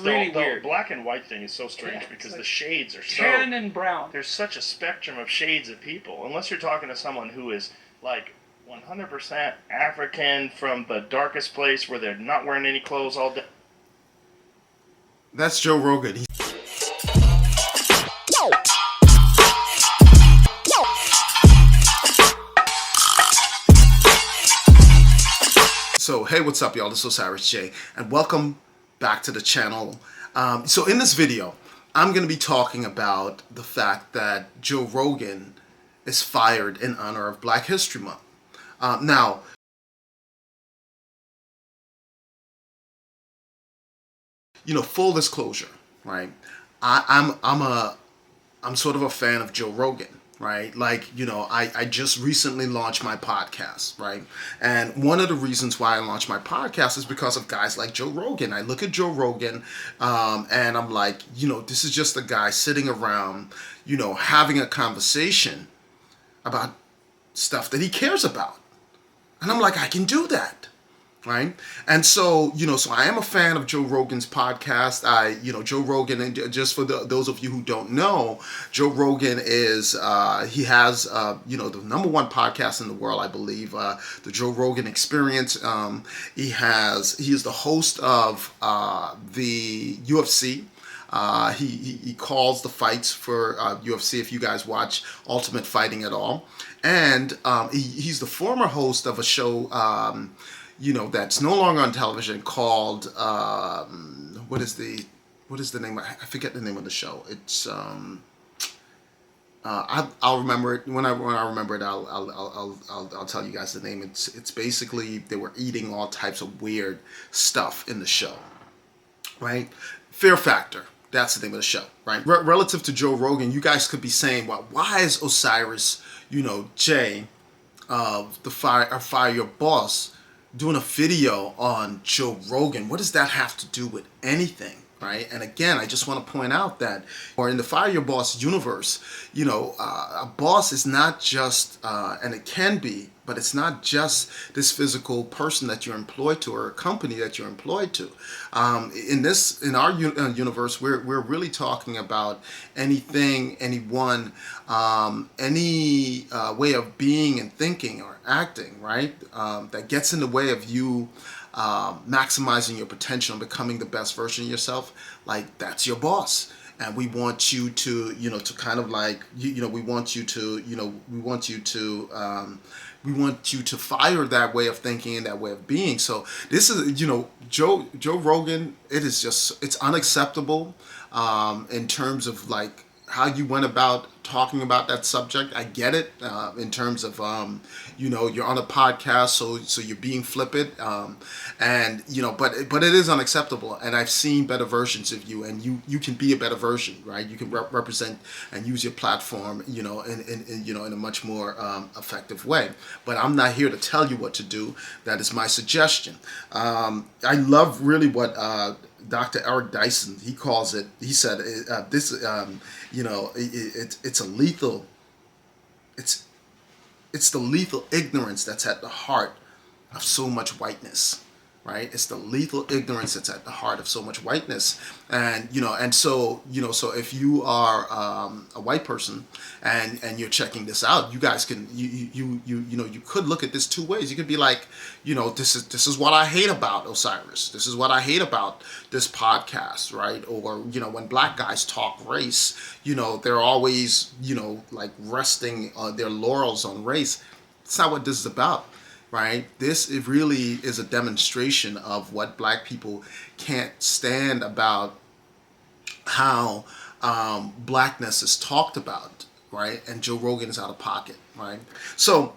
really The weird. black and white thing is so strange Yeah, because it's like the shades are tan and brown. there's such a spectrum of shades of people. Unless you're talking to someone who is like 100% African from the darkest place where they're not wearing any clothes all day. That's Joe Rogan. So, hey, what's up, y'all? This is Osiris J, and welcome back to the channel. So in this video, I'm going to be talking about the fact that Joe Rogan is fired in honor of Black History Month. Now, full disclosure, right? I'm sort of a fan of Joe Rogan, right? Like, I just recently launched my podcast, right? And one of the reasons why I launched my podcast is because of guys like Joe Rogan. I look at Joe Rogan and I'm like, this is just a guy sitting around, having a conversation about stuff that he cares about. And I'm like, I can do that. Right. And so, so I am a fan of Joe Rogan's podcast. Joe Rogan, and just for those of you who don't know, Joe Rogan is, he has, the #1 podcast in the world, I believe, the Joe Rogan Experience. He is the host of the UFC. He calls the fights for UFC, if you guys watch Ultimate Fighting at all. And he's the former host of a show, that's no longer on television called, what is the name? I forget the name of the show. It's, I'll remember it when I remember it. I'll tell you guys the name. It's basically they were eating all types of weird stuff in the show, right? Fear Factor. That's the name of the show, right? Relative to Joe Rogan, you guys could be saying, well, why is Osiris, Jay, the Fire Your Boss, doing a video on Joe Rogan? What does that have to do with anything, right? And again, I just want to point out that, or in the Fire Your Boss universe, a boss is not just, and it can be, but it's not just this physical person that you're employed to or a company that you're employed to. In our universe, we're really talking about anything, anyone, any way of being and thinking or acting, right? That gets in the way of you maximizing your potential and becoming the best version of yourself. Like, that's your boss. And we want you to, to kind of like, we want you to fire that way of thinking and that way of being. So this is, Joe Rogan, it's unacceptable in terms of like how you went about talking about that subject. I get it in terms of, you're on a podcast, so you're being flippant, and but it is unacceptable. And I've seen better versions of you, and you can be a better version, right? You can represent and use your platform, in a much more effective way. But I'm not here to tell you what to do. That is my suggestion. I love really what Dr. Eric Dyson, he calls it. He said this. It's a lethal. It's the lethal ignorance that's at the heart of so much whiteness, right? It's the lethal ignorance that's at the heart of so much whiteness. And so if you are a white person and you're checking this out, you guys can you could look at this two ways. You could be like, this is what I hate about Osiris. This is what I hate about this podcast, right? Or when black guys talk race, they're always like resting their laurels on race. It's not what this is about. Right? It really is a demonstration of what black people can't stand about how blackness is talked about, right? And Joe Rogan is out of pocket, right? So,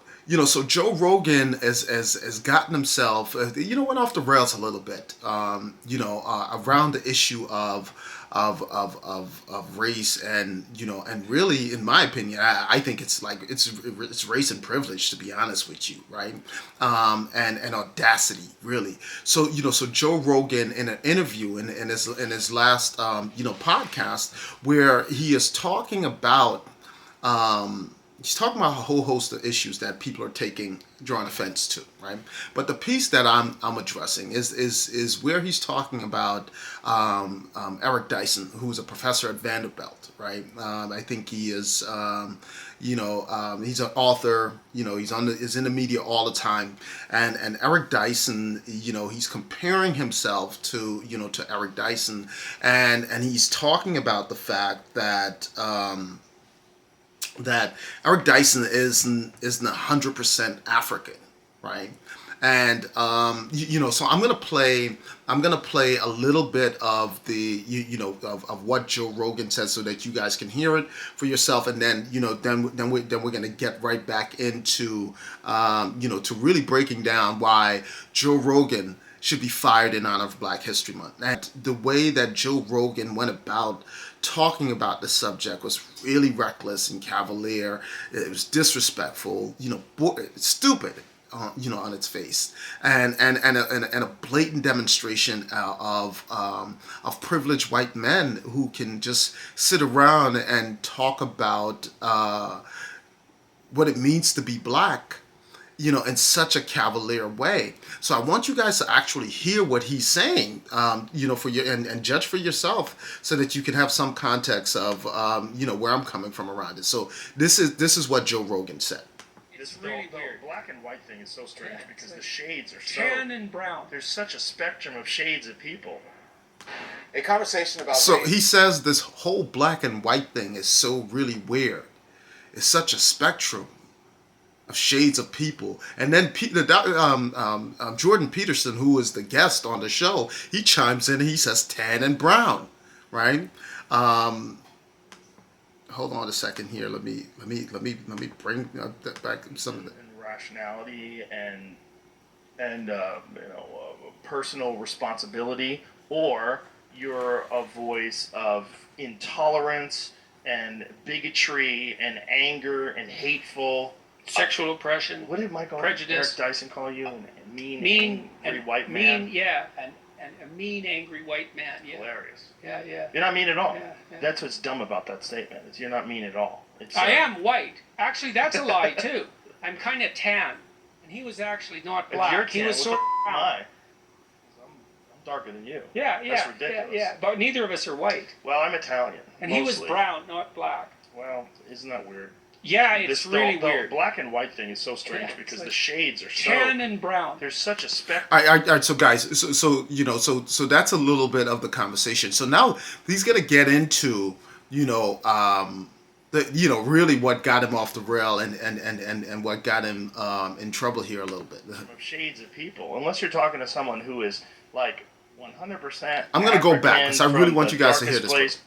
so Joe Rogan has gotten himself, went off the rails a little bit, around the issue of race and and really, in my opinion, I think it's like it's race and privilege, to be honest with you, right? And audacity, really. So so Joe Rogan, in an interview in his last podcast, where he is talking about he's talking about a whole host of issues that people are drawing offense to, right? But the piece that I'm addressing is where he's talking about Eric Dyson, who's a professor at Vanderbilt, right? I think he is, he's an author. He's in the media all the time, and Eric Dyson, he's comparing himself to Eric Dyson, and he's talking about the fact that. That Eric Dyson isn't 100% African, right? And so I'm gonna play a little bit of the of what Joe Rogan says so that you guys can hear it for yourself, and then we're gonna get right back into to really breaking down why Joe Rogan should be fired in honor of Black History Month. And the way that Joe Rogan went about talking about the subject was really reckless and cavalier. It was disrespectful, stupid, on its face, and a blatant demonstration of privileged white men who can just sit around and talk about what it means to be black, in such a cavalier way. So I want you guys to actually hear what he's saying, for your and judge for yourself, so that you can have some context of, where I'm coming from around it. So this is what Joe Rogan said. It's really weird. The black and white thing is so strange because the shades are so tan and brown. There's such a spectrum of shades of people. A conversation about So race. he says this whole black and white thing is so really weird. It's such a spectrum of shades of people. And then Jordan Peterson, who is the guest on the show, he chimes in and he says tan and brown, right? Hold on a second here. Let me bring back some of the And rationality and personal responsibility, or you're a voice of intolerance and bigotry and anger and hateful. Sexual oppression. What did Michael Prejudice. Eric Dyson call you? Mean, angry and white man. Mean, yeah, and a mean, angry white man. Yeah, Hilarious. yeah. You're not mean at all. Yeah. That's what's dumb about that statement. Is you're not mean at all. It's, I am white. Actually, that's a lie too. I'm kind of tan, and he was actually not If black. you're He tan, was what so the f am brown. I? I'm darker than you. Yeah, That's ridiculous. yeah. But neither of us are white, Well, I'm Italian. and he was mostly. brown, not black. Well, isn't that weird? Yeah, it's really the weird. black and white thing is so strange Yeah, because it's like the shades are so. Tan and brown. There's such a spectrum. all right, so guys, so that's a little bit of the conversation. So now he's gonna get into, really what got him off the rail and what got him in trouble here a little bit. Of shades of people, unless you're talking to someone who is like 100%. I'm gonna go back African because I really from want the you guys to hear darkest this. place.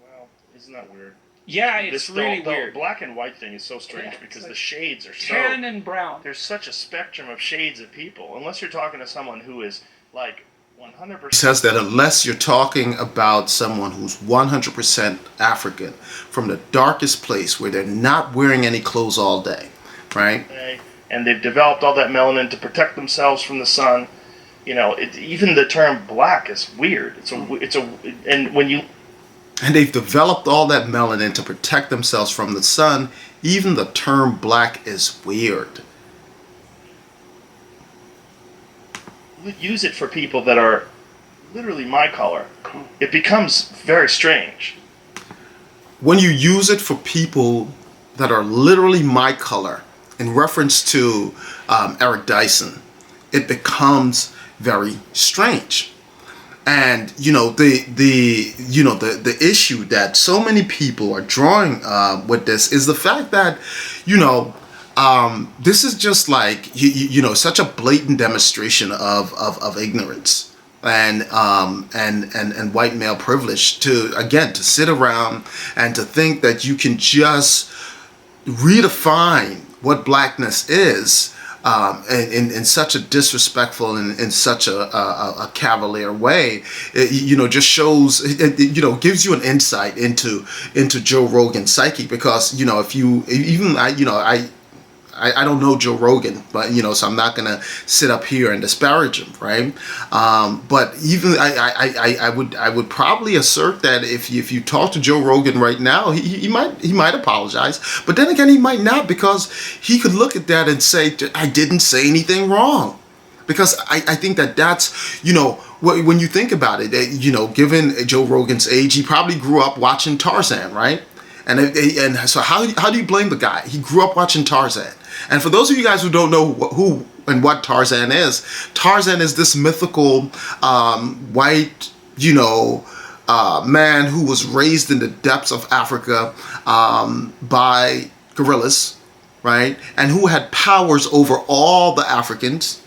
Well, isn't that weird? Yeah, it's really the weird. black and white thing is so strange Yeah, it's because like the shades are so. Tan and brown. There's such a spectrum of shades of people, unless you're talking to someone who is like 100%. Says that unless you're talking about someone who's 100% African from the darkest place where they're not wearing any clothes all day, right? And they've developed all that melanin to protect themselves from the sun. Even the term black is weird. And when you. And they've developed all that melanin to protect themselves from the sun. Even the term black is weird. Use it for people that are literally my color, it becomes very strange. When you use it for people that are literally my color, in reference to Eric Dyson, it becomes very strange. And the issue that so many people are drawing with this is the fact that this is just like such a blatant demonstration of ignorance and white male privilege to sit around and to think that you can just redefine what blackness is in such a disrespectful and in such a cavalier way. It just shows, gives you an insight into Joe Rogan's psyche, because if you even I don't know Joe Rogan, but so I'm not gonna sit up here and disparage him, right? But even I would probably assert that if you talk to Joe Rogan right now, he might apologize, but then again he might not, because he could look at that and say, I didn't say anything wrong. Because I think that's, when you think about it, given Joe Rogan's age, he probably grew up watching Tarzan, right? And so how do you blame the guy? He grew up watching Tarzan. And for those of you guys who don't know who and what Tarzan is this mythical white, man who was raised in the depths of Africa by gorillas, right? And who had powers over all the Africans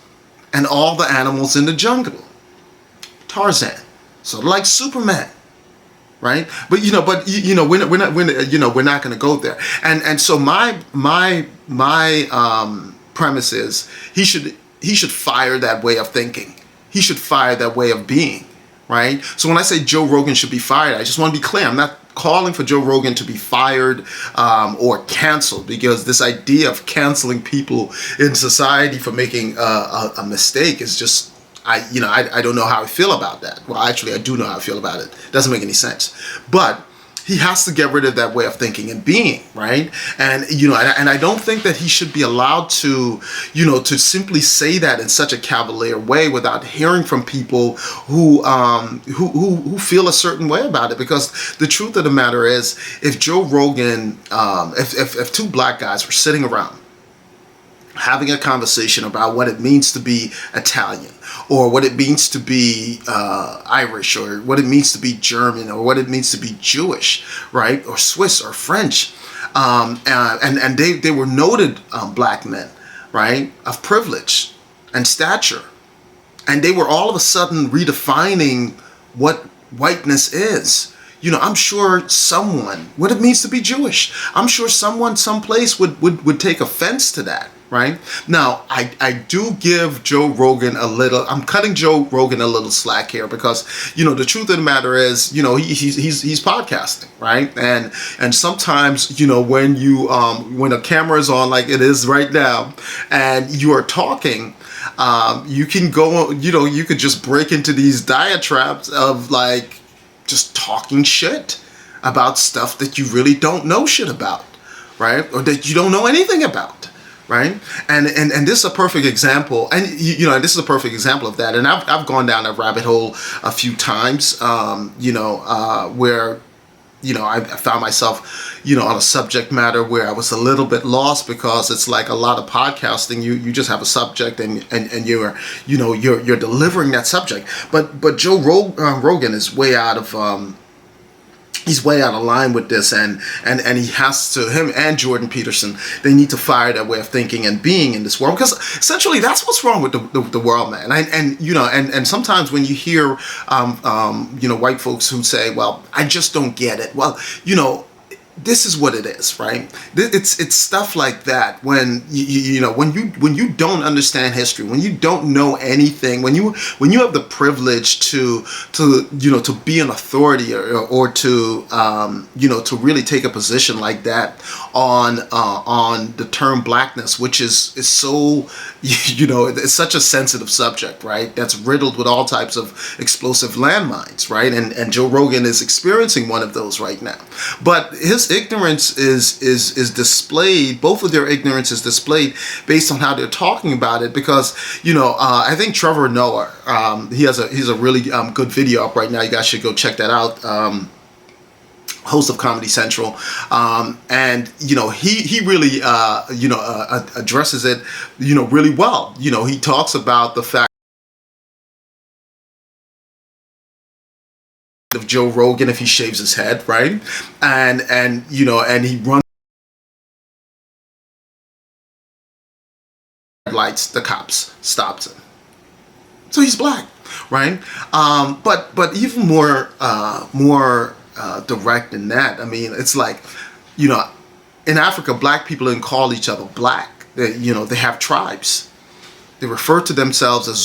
and all the animals in the jungle. Tarzan, sort of like Superman, right? But we're not going to go there. And so my premise is he should fire that way of thinking. He should fire that way of being, right? So when I say Joe Rogan should be fired, I just want to be clear. I'm not calling for Joe Rogan to be fired or canceled, because this idea of canceling people in society for making a mistake is just, I don't know how I feel about that. Well, actually, I do know how I feel about it. It doesn't make any sense. But he has to get rid of that way of thinking and being, right? And and I don't think that he should be allowed to, to simply say that in such a cavalier way without hearing from people who feel a certain way about it. Because the truth of the matter is, if Joe Rogan, if two black guys were sitting around having a conversation about what it means to be Italian, or what it means to be Irish, or what it means to be German, or what it means to be Jewish, right, or Swiss or French, and they were noted black men, right, of privilege and stature, and they were all of a sudden redefining what whiteness is. I'm sure what it means to be Jewish, I'm sure someone someplace would take offense to that. Right? Now, I do give Joe Rogan I'm cutting Joe Rogan a little slack here, because, the truth of the matter is, he's podcasting, right? And sometimes, when a camera is on, like it is right now, and you are talking, you can go, you could just break into these diatribes of like just talking shit about stuff that you really don't know shit about, right? Or that you don't know anything about. Right, and this is a perfect example, and this is a perfect example of that. And I've gone down that rabbit hole a few times, where I found myself, on a subject matter where I was a little bit lost, because it's like a lot of podcasting. You just have a subject and you're delivering that subject. But Joe Rogan is way out of. He's way out of line with this, and he has to, him and Jordan Peterson, they need to fire that way of thinking and being in this world, because essentially that's what's wrong with the world, man. And sometimes when you hear white folks who say, well, I just don't get it. Well, this is what it is, right? It's stuff like that when when you don't understand history, when you don't know anything, when you have the privilege to be an authority, or to to really take a position like that on the term blackness, which is so it's such a sensitive subject, right? That's riddled with all types of explosive landmines, right? And Joe Rogan is experiencing one of those right now. But his ignorance is displayed, both of their ignorance is displayed based on how they're talking about it, because I think Trevor Noah, he's a really good video up right now. You guys should go check that out. Host of Comedy Central, and he really addresses it really well. He talks about the fact of Joe Rogan if he shaves his head, right? And he runs red lights, the cops stops him. So he's black, right? But even more direct than that. I mean, it's like, in Africa, black people didn't call each other black. They have tribes. They refer to themselves as